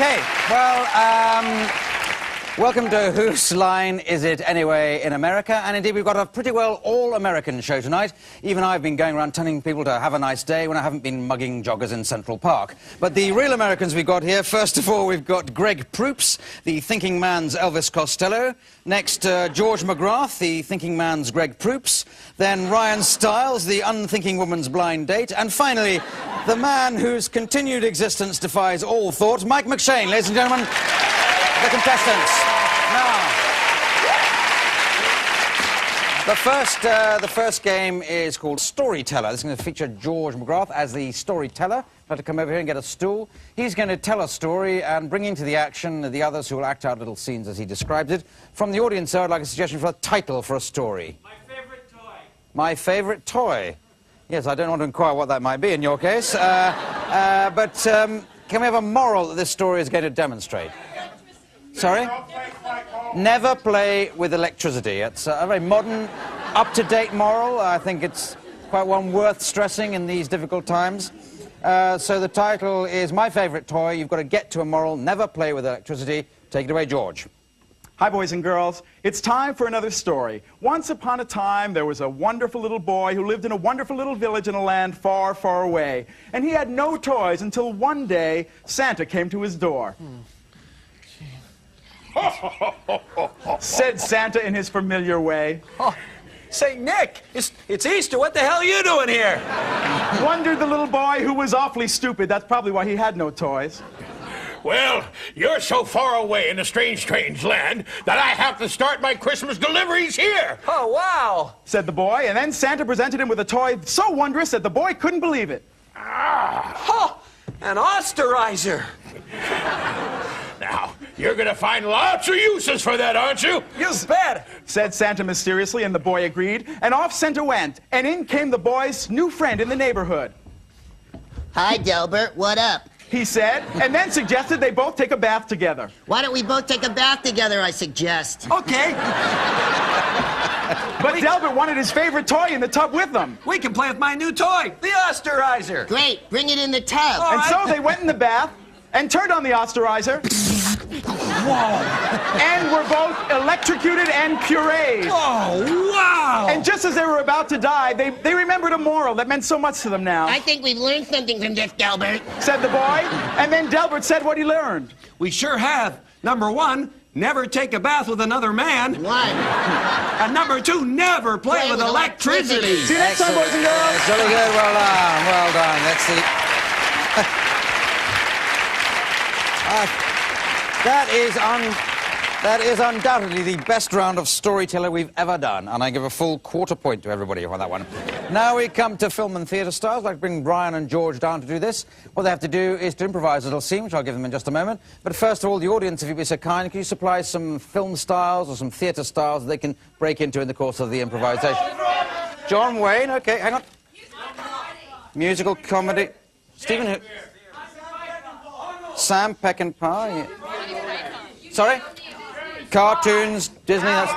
Okay, well, welcome to Whose Line Is It Anyway in America? And indeed, we've got a pretty well all-American show tonight. Even I've been going around telling people to have a nice day when I haven't been mugging joggers in Central Park. But the real Americans we've got here, first of all, we've got Greg Proops, the thinking man's Elvis Costello. Next, George McGrath, the thinking man's Greg Proops. Then Ryan Stiles, the unthinking woman's blind date. And finally, the man whose continued existence defies all thought, Mike McShane. Ladies and gentlemen, the contestants. Now, the first game is called Storyteller. This is going to feature George McGrath as the storyteller. I'd like to come over here and get a stool. He's going to tell a story and bring into the action the others who will act out little scenes as he describes it. From the audience, I'd like a suggestion for a title for a story. My favourite toy. My favourite toy. Yes, I don't want to inquire what that might be in your case. But can we have a moral that this story is going to demonstrate? Sorry? Never play with electricity. It's a very modern, up-to-date moral. I think it's quite one worth stressing in these difficult times. So the title is My Favourite Toy. You've got to get to a moral, never play with electricity. Take it away, George. Hi, boys and girls. It's time for another story. Once upon a time, there was a wonderful little boy who lived in a wonderful little village in a land far, far away. And he had no toys until one day, Santa came to his door. Said Santa in his familiar way. Oh, say, Nick, it's Easter. What the hell are you doing here? Wondered the little boy, who was awfully stupid. That's probably why he had no toys. Well, you're so far away in a strange, strange land that I have to start my Christmas deliveries here. Oh, wow. Said the boy, and then Santa presented him with a toy so wondrous that the boy couldn't believe it. Oh, an osterizer. Now, you're going to find lots of uses for that, aren't you? You bet. Said Santa mysteriously, and the boy agreed, and off Santa went, and in came the boy's new friend in the neighborhood. Hi, Delbert. What up? He said, and then suggested they both take a bath together. Why don't we both take a bath together, I suggest. Okay. But Delbert wanted his favorite toy in the tub with them. We can play with my new toy, the osterizer. Great. Bring it in the tub. All And right. so they went in the bath and turned on the osterizer. Whoa. And were both electrocuted and pureed. Oh, wow. And just as they were about to die, they remembered a moral that meant so much to them now. I think we've learned something from this, Delbert. Said the boy, and then Delbert said what he learned. We sure have. Number one, never take a bath with another man. One. And number two, never play with electricity. See you next time, boys and girls. That's really good. Well done. Well done. That's the... That is undoubtedly the best round of storyteller we've ever done, and I give a full quarter point to everybody for that one. Now we come to film and theatre stars. I'd like to bring Brian and George down to do this. What they have to do is to improvise a little scene, which I'll give them in just a moment. But first of all, the audience, if you'd be so kind, can you supply some film styles or some theatre styles that they can break into in the course of the improvisation? John Wayne, okay, hang on. Musical comedy. Stephen who? Sam Peckinpah. Yeah. Sorry? Cartoons, Disney, that's...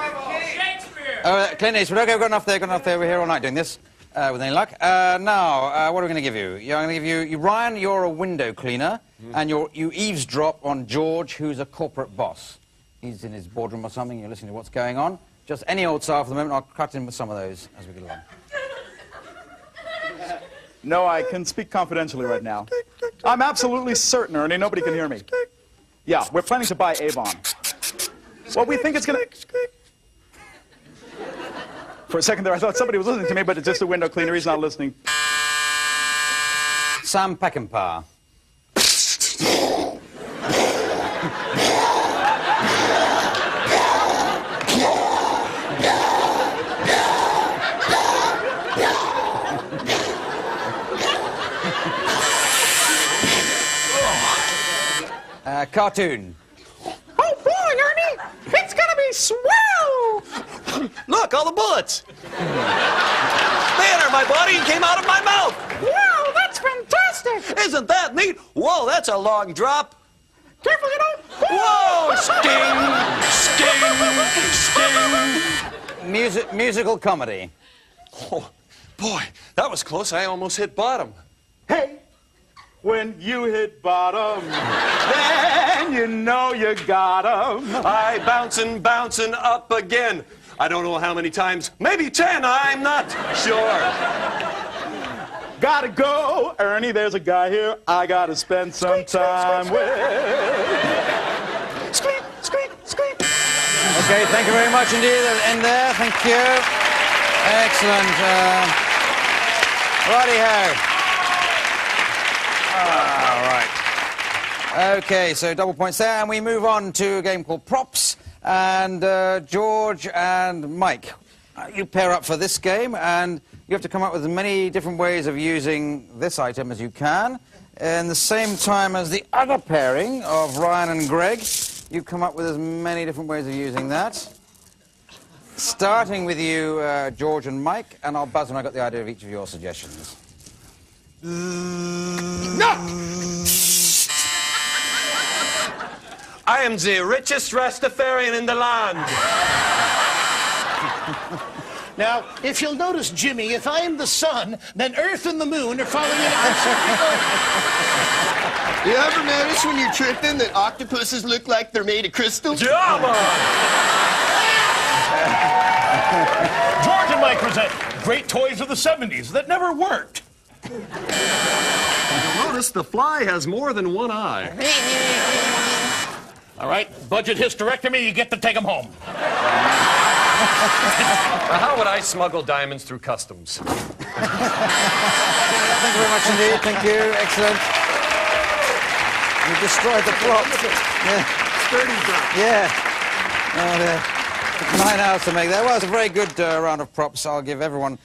Clint Eastwood. Okay, we've got enough there, We're here all night doing this, with any luck. Now, what are we going to give you? I'm going to give you... Ryan, you're a window cleaner, and you eavesdrop on George, who's a corporate boss. He's in his boardroom or something, you're listening to what's going on. Just any old style for the moment. I'll cut in with some of those as we go along. No, I can speak confidentially right now. I'm absolutely certain, Ernie, nobody can hear me. Yeah, we're planning to buy Avon. Well, we think it's gonna... For a second there, I thought somebody was listening to me, but it's just a window cleaner. He's not listening. Sam Peckinpah. Cartoon. Oh, boy, Ernie! It's gonna be swell! Look, all the bullets. They entered my body and came out of my mouth. Wow, that's fantastic! Isn't that neat? Whoa, that's a long drop. Careful, you don't... Whoa, sting, sting, sting. Musical comedy. Oh, boy, that was close. I almost hit bottom. Hey, When you hit bottom, then you know you got 'em. I bouncing up again. I don't know how many times. Maybe 10, I'm not sure. Gotta go, Ernie, there's a guy here I gotta spend some time with. Squeak, squeak, squeak. Okay, thank you very much indeed. End there, thank you. Excellent. Righty-ho. All right. Okay, so double points there, and we move on to a game called Props. And George and Mike, you pair up for this game, and you have to come up with as many different ways of using this item as you can. In the same time as the other pairing of Ryan and Greg, you come up with as many different ways of using that. Starting with you, George and Mike, and I'll buzz when I got the idea of each of your suggestions. No! I am the richest Rastafarian in the land. Now, if you'll notice, Jimmy, if I am the sun, then Earth and the moon are following it out. You ever notice when you're tripping that octopuses look like they're made of crystal? Jama! George and Mike present great toys of the 70s that never worked. Notice the fly has more than one eye. All right, budget hysterectomy, you get to take them home. How would I smuggle diamonds through customs? Thank you very much indeed. Thank you. Excellent. You destroyed the prop. Yeah. Sturdy drop. Yeah. Took 9 hours to make that. Well, it's a very good round of props. I'll give everyone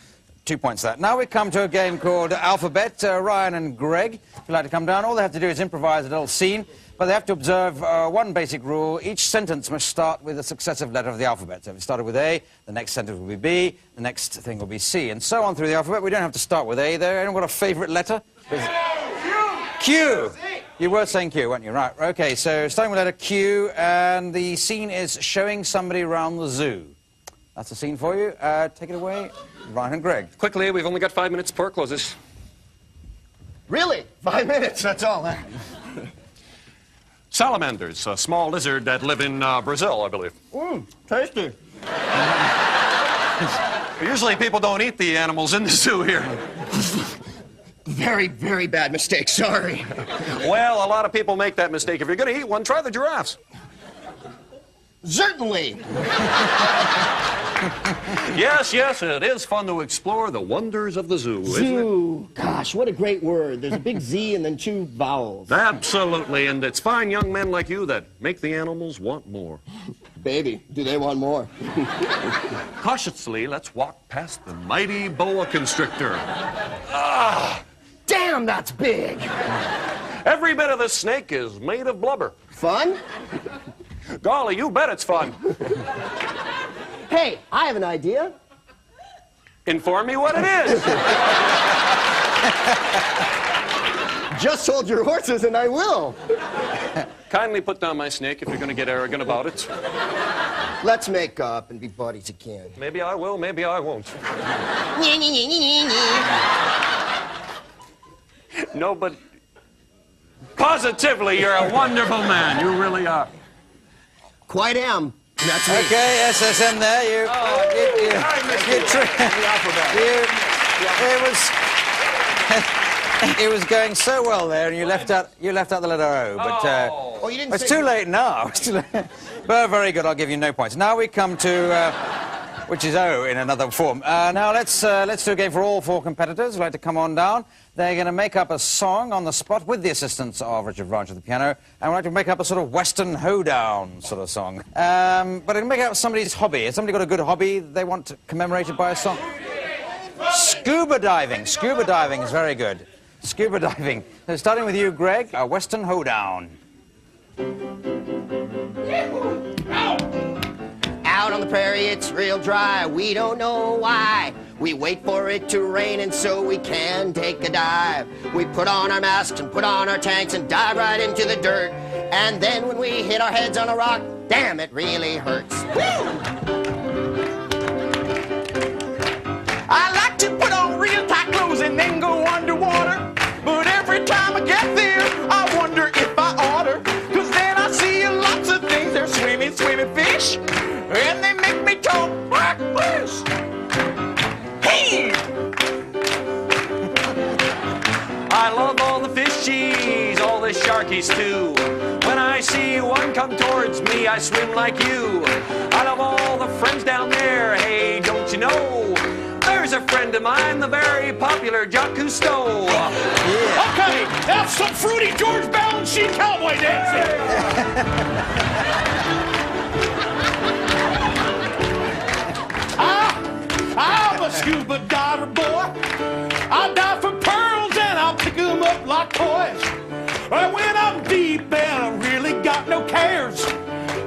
2 points for that. Now we come to a game called Alphabet. Ryan and Greg, if you'd like to come down, all they have to do is improvise a little scene, but they have to observe one basic rule. Each sentence must start with a successive letter of the alphabet. So if it started with A, the next sentence will be B, the next thing will be C, and so on through the alphabet. We don't have to start with A there. Anyone got a favourite letter? Q! You were saying Q, weren't you? Right, okay, so starting with letter Q, and the scene is showing somebody around the zoo. That's the scene for you. Take it away, Ryan and Greg. Quickly, we've only got 5 minutes before it closes. Really? 5 minutes, that's all, huh? Salamanders, a small lizard that live in Brazil, I believe. Tasty. Usually people don't eat the animals in the zoo here. Very, very bad mistake, sorry. Well, a lot of people make that mistake. If you're going to eat one, try the giraffes. Certainly. Yes, yes, it is fun to explore the wonders of the zoo, isn't Zoo. Gosh, what a great word. There's a big Z and then 2 vowels. it? Absolutely, and it's fine young men like you that make the animals want more. Baby, do they want more? Cautiously, let's walk past the mighty boa constrictor. Damn, that's big. Every bit of this snake is made of blubber. Fun? Golly, you bet it's fun. Hey, I have an idea. Inform me what it is. Just hold your horses and I will. Kindly put down my snake if you're going to get arrogant about it. Let's make up and be buddies again. Maybe I will, maybe I won't. No, but positively, you're a wonderful man. You really are. Quite am. That's me. Okay, SSM there. It was going so well there, and you left out the letter O. But Oh, you didn't it's say too late now. It's too late. But very good. I'll give you no points. Now we come to which is O in another form. Now let's do a game for all 4 competitors who'd like to come on down. They're going to make up a song on the spot with the assistance of Richard Branch at the piano, and we'd like to make up a sort of Western hoedown sort of song. But they can make up somebody's hobby. Has somebody got a good hobby they want commemorated by a song? Scuba diving. Scuba diving is very good. Scuba diving. So starting with you, Greg, a Western hoedown. Out on the prairie, it's real dry. We don't know why. We wait for it to rain and so we can take a dive. We put on our masks and put on our tanks and dive right into the dirt. And then when we hit our heads on a rock, damn, it really hurts. Woo! I like to put on real tight clothes and then go underwater. But every time I get talk like this. Hey! I love all the fishies, all the sharkies too. When I see one come towards me, I swim like you. I love all the friends down there, hey, don't you know? There's a friend of mine, the very popular Jacques Cousteau. Yeah. Okay, that's some fruity George Balanchine cowboy dancing. I'm a scuba diver, boy. I dive for pearls and I'll pick them up like toys. But when I'm deep and I really got no cares,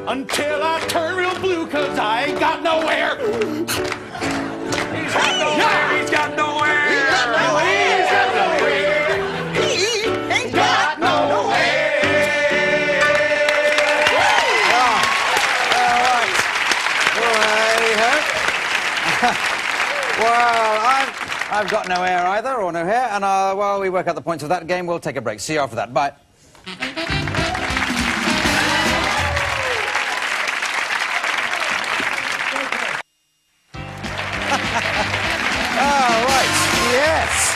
until I turn real blue, 'cause I ain't got nowhere. He's got nowhere, he's got nowhere. He's got nowhere. He's got nowhere. He ain't got nowhere. Well, I've got no hair either, or no hair, and while we work out the points of that game, we'll take a break. See you after that. Bye. Oh, right. Yes.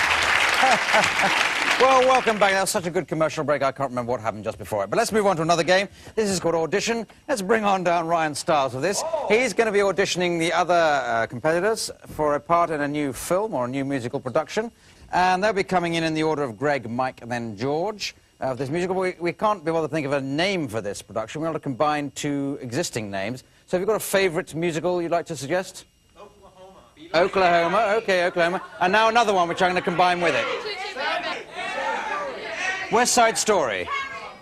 Well, welcome back. That was such a good commercial break, I can't remember what happened just before it. But let's move on to another game. This is called Audition. Let's bring on down Ryan Stiles with this. He's going to be auditioning the other competitors for a part in a new film or a new musical production. And they'll be coming in the order of Greg, Mike, and then George. Of this musical, we can't be able to think of a name for this production. We want to combine two existing names. So have you got a favourite musical you'd like to suggest? Oklahoma. Okay, Oklahoma. And now another one which I'm going to combine with it. West Side Story.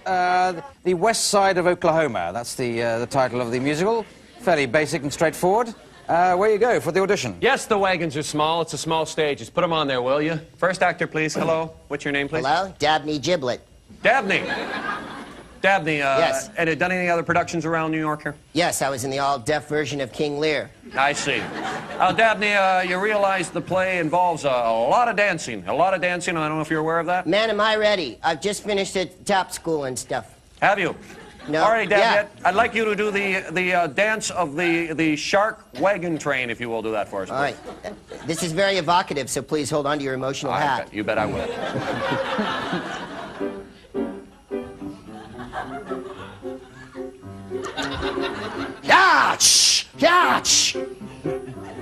The West Side of Oklahoma. That's the title of the musical. Fairly basic and straightforward. Where you go for the audition? Yes, the wagons are small. It's a small stage. Just put them on there, will you? First actor, please. Hello. What's your name, please? Hello? Dabney Giblet. Dabney. Dabney, Yes. And had done any other productions around New York here? Yes, I was in the all-deaf version of King Lear. I see. Dabney, you realize the play involves a lot of dancing. A lot of dancing. I don't know if you're aware of that. Man, am I ready? I've just finished at top school and stuff. Have you? No. All right, Dabney, Yeah. I'd like you to do the dance of the shark wagon train, if you will. Do that for us, please. All right. This is very evocative, so please hold on to your emotional hat. You bet I will. Yatch! Yatch!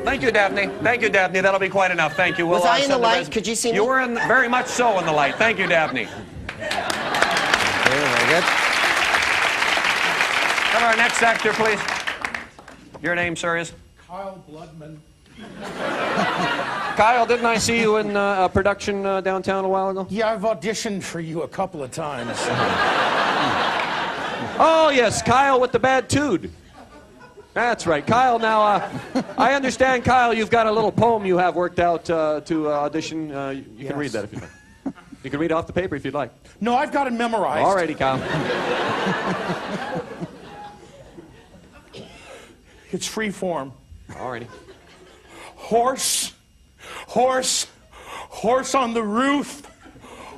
Thank you, Dabney. Thank you, Dabney. That'll be quite enough. Thank you. Was I in send the light? res- Could you see me? You were very much so in the light. Thank you, Dabney. Very good. Come our next actor, please. Your name, sir, is? Kyle Bloodman. Kyle, didn't I see you in a production downtown a while ago? Yeah, I've auditioned for you a couple of times. Oh, yes, Kyle with the bad tood. That's right. Kyle, now, I understand, Kyle, you've got a little poem you have worked out to audition. You can read that if you'd like. You can read it off the paper if you'd like. No, I've got it memorized. All righty, Kyle. It's free form. All righty. Horse, horse, horse on the roof.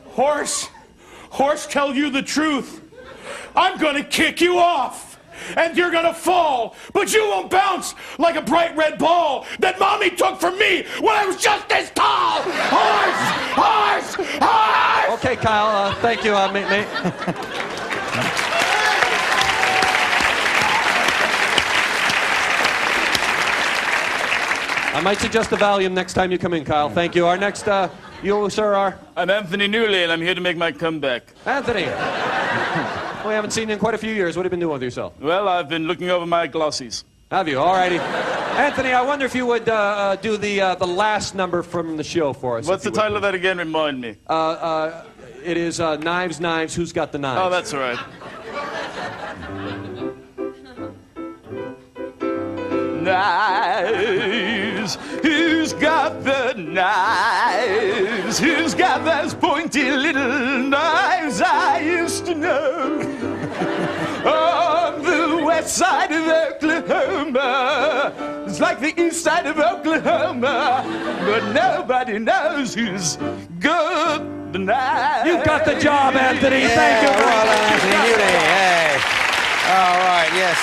Horse, horse, tell you the truth. I'm gonna kick you off, and you're gonna fall, but you won't bounce like a bright red ball that Mommy took from me when I was just this tall. Horse, horse, horse! Okay, Kyle, thank you, mate. I might suggest the Valium next time you come in, Kyle. Thank you. Our next, you, sir, are? I'm Anthony Newley, and I'm here to make my comeback. Anthony. We haven't seen you in quite a few years. What have you been doing with yourself? Well, I've been looking over my glossies. Have you? All righty. Anthony, I wonder if you would do the last number from the show for us. What's the title of that again? Remind me. It is Knives, Knives, Who's Got the Knives? Oh, that's all right. Knives, who's got the knives? Who's got those pointy little knives I used to know? On the west side of Oklahoma, it's like the east side of Oklahoma, but nobody knows who's got the knives. You got the job, Anthony. Yeah, Thank you. well done, Anthony Newley. Hey. All right, yes.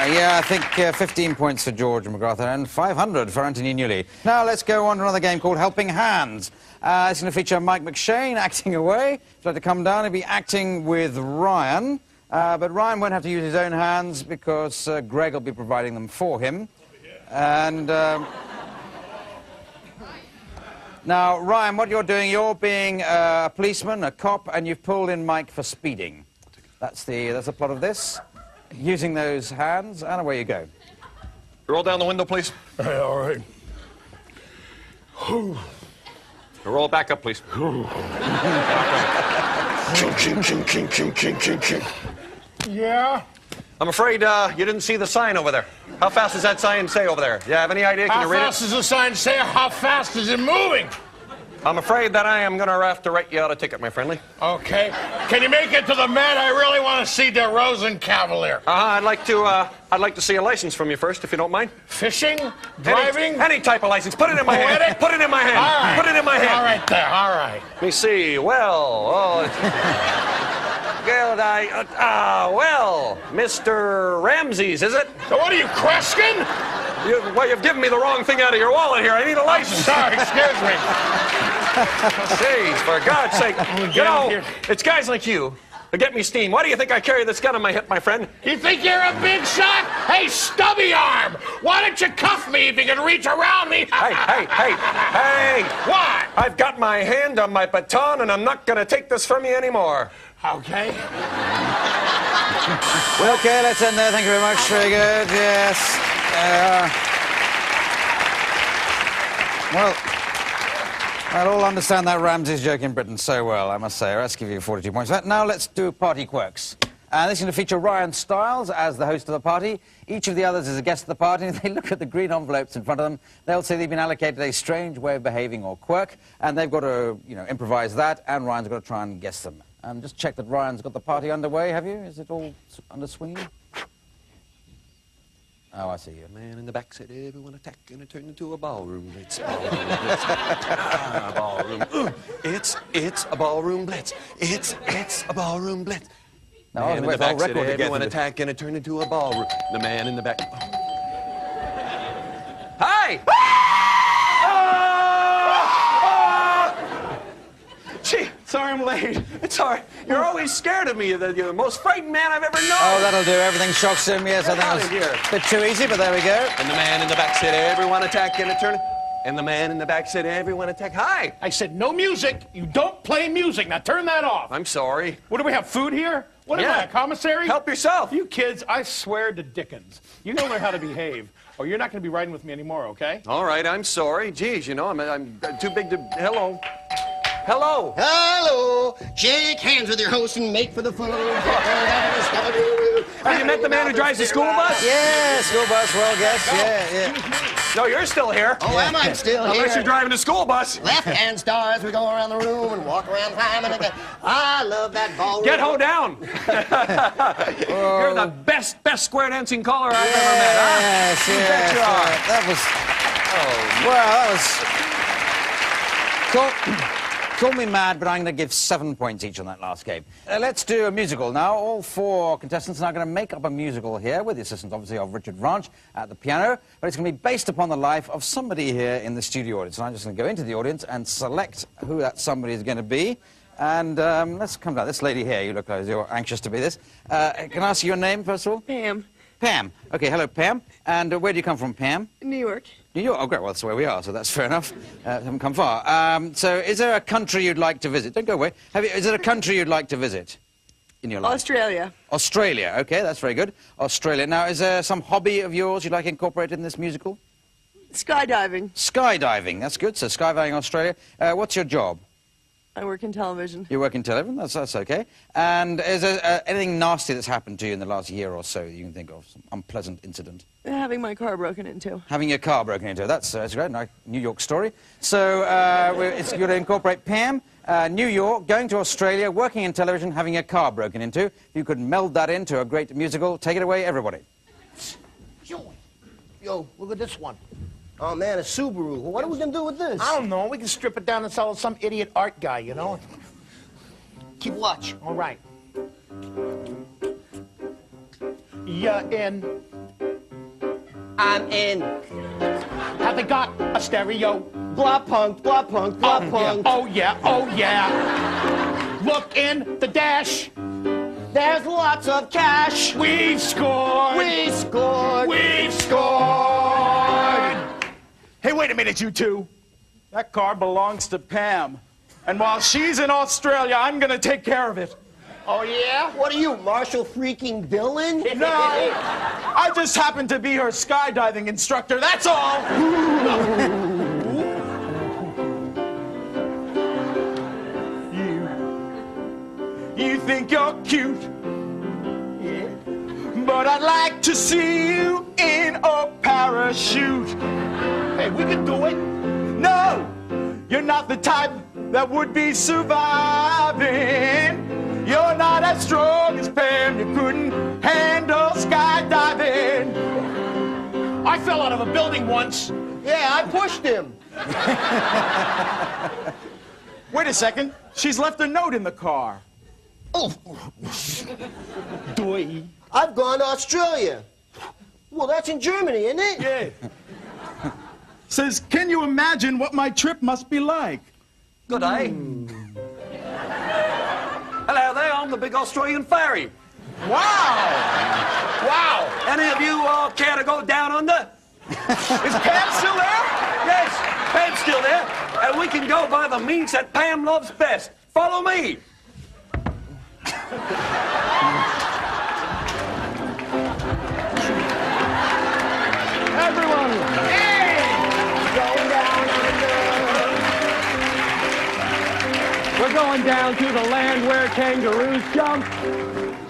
Yeah, I think 15 points for George McGrath and 500 for Anthony Newley. Now let's go on to another game called Helping Hands. It's going to feature Mike McShane acting away. If you'd like to come down, he'll be acting with Ryan. But Ryan won't have to use his own hands because Greg will be providing them for him. And now, Ryan, what you're doing, you're being a policeman, a cop, and you've pulled in Mike for speeding. That's the plot of this. Using those hands, and away you go. Roll down the window, please. All right. Roll it back up, please. Ching, ching, ching, ching, ching, ching, ching. Yeah? I'm afraid you didn't see the sign over there. How fast does that sign say over there? Do you have any idea? Can How you read fast it? does the sign say? How fast is it moving? I'm afraid that I am going to have to write you out a ticket, my friendly. Okay. Can you make it to the Met? I really want to see the Rosen Cavalier. I'd like to see a license from you first, if you don't mind. Fishing? Driving? Any type of license. Put it in my hand. Poetic? Put it in my hand. All right. Put it in my hand. All right there. All right. Let me see. Well, well, Mr. Ramses, is it? So what are you, Kreskin? You've given me the wrong thing out of your wallet here. I need a license. Sorry, excuse me. Jeez, for God's sake. You know, it's guys like you that get me steam. Why do you think I carry this gun on my hip, my friend? You think you're a big shot? Hey, stubby arm! Why don't you cuff me if you can reach around me? Hey! What? I've got my hand on my baton, and I'm not going to take this from you anymore. Okay. Well, okay, let's end there. Thank you very much. Very good, yes. Well, I'll all understand that Ramses joke in Britain so well, I must say. Let's give you 42 points for that. Now let's do party quirks. And this is going to feature Ryan Stiles as the host of the party. Each of the others is a guest of the party, and if they look at the green envelopes in front of them, they'll say they've been allocated a strange way of behaving or quirk, and they've got to, improvise that, and Ryan's got to try and guess them. Just check that Ryan's got the party underway, have you? Is it all under swinging? Oh, I see you. Man in the back said, everyone attack, and it turned into a ballroom blitz. Ballroom blitz. Ballroom. It's a ballroom blitz. It's a ballroom blitz. No, Man in the back said, everyone together. attack, and it turned into a ballroom. The man in the back. Hi! Gee, sorry I'm late. It's all right. You're always scared of me. You're the most frightened man I've ever known. Oh, that'll do. Everything shocks him. Yes, I think it was a bit too easy, but there we go. And the man in the back said, everyone attack, and it turned... And the man in the back said, everyone attack. Hi! I said no music. You don't play music. Now turn that off. I'm sorry. What do we have, food here? What am I, a commissary? Help yourself. You kids, I swear to Dickens, you gotta learn how to behave, or you're not gonna be riding with me anymore, okay? All right, I'm sorry. Geez, I'm too big to... Hello. Hello. Hello. Shake hands with your host and make for the fun. Have you met the man who drives the school bus? Yeah, school bus, well guessed. Yeah. No, you're still here. Oh, am I still here? Unless you're driving a school bus. Left-hand stars, we go around the room and walk around time and again. I love that ballroom. Get ho down. You're the best square dancing caller I've ever met, huh? Yes, You bet you are. That was... Well, that was... Call me mad, but I'm going to give 7 points each on that last game. Let's do a musical now. All 4 contestants are going to make up a musical here, with the assistance, obviously, of Richard Ranch at the piano. But it's going to be based upon the life of somebody here in the studio audience. And I'm just going to go into the audience and select who that somebody is going to be. And let's come down. This lady here, you look like you're anxious to be this. Can I ask you your name, first of all? Pam, Pam. Okay, hello, Pam. And where do you come from, Pam? New York. New York? Oh, great. Well, that's where we are, so that's fair enough. Haven't come far. So is there a country you'd like to visit? Don't go away. Is there a country you'd like to visit in your life? Australia. Australia. Okay, that's very good. Australia. Now, is there some hobby of yours you'd like incorporated in this musical? Skydiving. Skydiving. That's good. So skydiving Australia. What's your job? I work in television. You work in television? That's okay. And is there anything nasty that's happened to you in the last year or so that you can think of? Some unpleasant incident? Having my car broken into. Having your car broken into. That's great. Nice New York story. So it's going to incorporate Pam, New York, going to Australia, working in television, having your car broken into. If you could meld that into a great musical, take it away, everybody. Yo, look at this one. Oh, man, a Subaru. Well, what are we going to do with this? I don't know. We can strip it down and sell it to some idiot art guy, you know? Keep watch. All right. You're in I'm in. Have they got a stereo? Blah punk, blah punk, blah punk. Oh yeah, oh yeah. Look in the dash. There's lots of cash. We've scored. We scored. We've scored. Hey, wait a minute, you two. That car belongs to Pam. And while she's in Australia, I'm gonna take care of it. Oh, yeah? What are you, Marshall freaking Dillon? No, I just happen to be her skydiving instructor, that's all. You think you're cute, yeah, but I'd like to see you in a parachute. Hey, we can do it. No, you're not the type that would be surviving. You're not as strong as Pam. You couldn't handle skydiving. I fell out of a building once. Yeah, I pushed him. Wait a second. She's left a note in the car. Oh. I've gone to Australia. Well, that's in Germany, isn't it? Yeah. Says, can you imagine what my trip must be like? Good day. Hello there, I'm the big Australian fairy. Wow! Wow! Any of you care to go down under? Is Pam still there? Yes, Pam's still there, and we can go by the means that Pam loves best. Follow me. Everyone, we're going down to the land where kangaroos jump.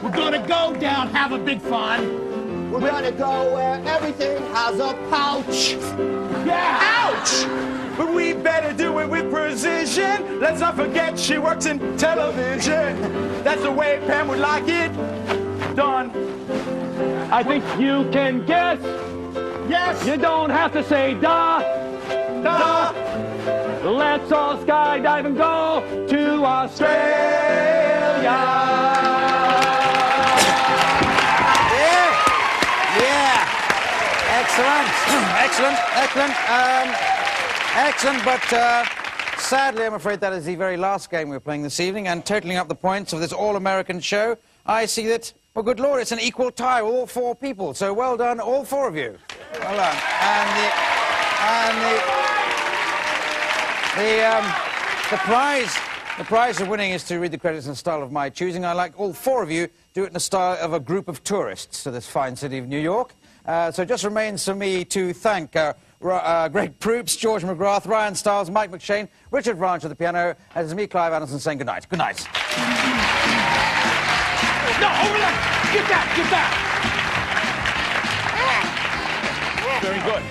We're gonna go down, have a big fun. We're gonna go where everything has a pouch. Yeah! Ouch! But we better do it with precision. Let's not forget she works in television. That's the way Pam would like it done. I think you can guess. Yes! You don't have to say duh. Duh. Let's all skydive and go to Australia. Yeah. Excellent. Excellent, but sadly, I'm afraid that is the very last game we're playing this evening, and totaling up the points of this all-American show, I see that, well, good Lord, it's an equal tie with all four people, so well done, all four of you. Well done. The prize of winning is to read the credits in the style of my choosing. I like all four of you do it in the style of a group of tourists to this fine city of New York. So it just remains for me to thank Greg Proops, George McGrath, Ryan Stiles, Mike McShane, Richard Branch at the piano, and it's me, Clive Anderson, saying good night. Good night. No, over there! Get that! Very good.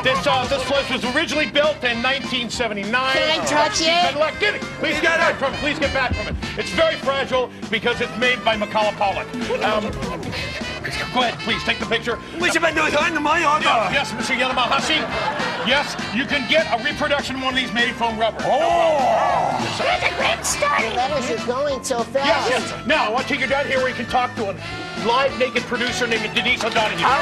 This place was originally built in 1979. Can I touch it? Good luck. Get it. Please get back from it. Please get back from it. It's very fragile because it's made by Macaulay Pollock. Go ahead, please take the picture. We should be doing it in my order. Yes, Mr. Yalamahasi. Yes, you can get a reproduction of one of these made from rubber. There's a great story. Letters are going so fast. Yes. Now, I want to take you down here where you can talk to a live naked producer named Denise O'Donoghue. Oh.